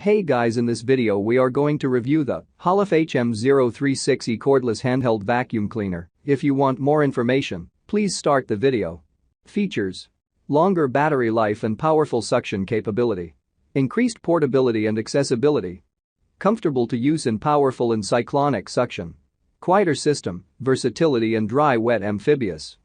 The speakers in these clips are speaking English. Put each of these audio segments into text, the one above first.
Hey guys, in this video we are going to review the Holife HM036E Cordless Handheld Vacuum Cleaner. If you want more information, please start the video. Features: longer battery life and powerful suction capability. Increased portability and accessibility. Comfortable to use and powerful and cyclonic suction. Quieter system, versatility and dry-wet amphibious.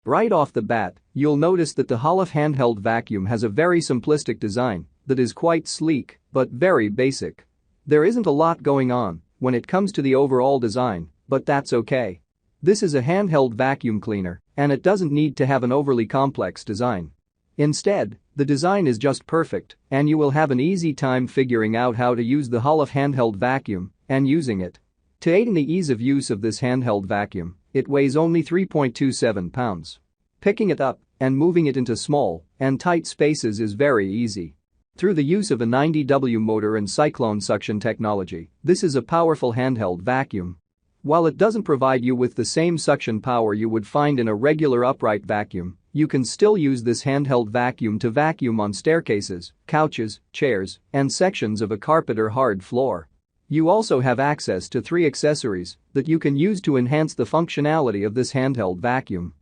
Right off the bat, you'll notice that the Holife handheld vacuum has a very simplistic design that is quite sleek but very basic. There isn't a lot going on when it comes to the overall design, but that's okay. This is a handheld vacuum cleaner and it doesn't need to have an overly complex design. Instead, the design is just perfect and you will have an easy time figuring out how to use the Holife handheld vacuum and using it. To aid in the ease of use of this handheld vacuum, it weighs only 3.27 pounds. Picking it up and moving it into small and tight spaces is very easy. Through the use of a 90W motor and cyclone suction technology, this is a powerful handheld vacuum. While it doesn't provide you with the same suction power you would find in a regular upright vacuum, you can still use this handheld vacuum to vacuum on staircases, couches, chairs, and sections of a carpet or hard floor. You also have access to 3 accessories that you can use to enhance the functionality of this handheld vacuum.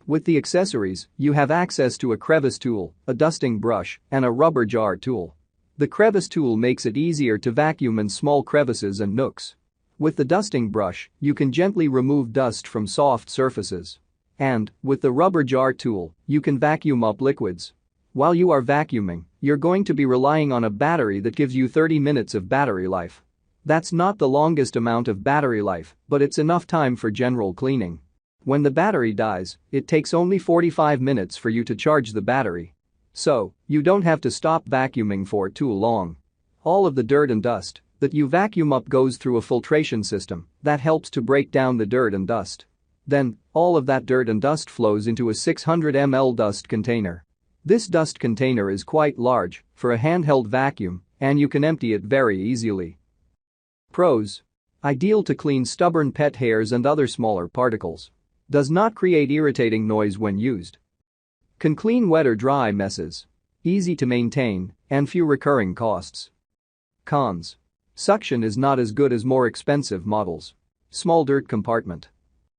With the accessories, you have access to a crevice tool, a dusting brush, and a rubber jar tool. The crevice tool makes it easier to vacuum in small crevices and nooks. With the dusting brush, you can gently remove dust from soft surfaces. And, with the rubber jar tool, you can vacuum up liquids. While you are vacuuming, you're going to be relying on a battery that gives you 30 minutes of battery life. That's not the longest amount of battery life, but it's enough time for general cleaning. When the battery dies, it takes only 45 minutes for you to charge the battery. So, you don't have to stop vacuuming for too long. All of the dirt and dust that you vacuum up goes through a filtration system that helps to break down the dirt and dust. Then, all of that dirt and dust flows into a 600 ml dust container. This dust container is quite large for a handheld vacuum and you can empty it very easily. Pros: ideal to clean stubborn pet hairs and other smaller particles. Does not create irritating noise when used. Can clean wet or dry messes. Easy to maintain and few recurring costs. Cons: suction is not as good as more expensive models. Small dirt compartment.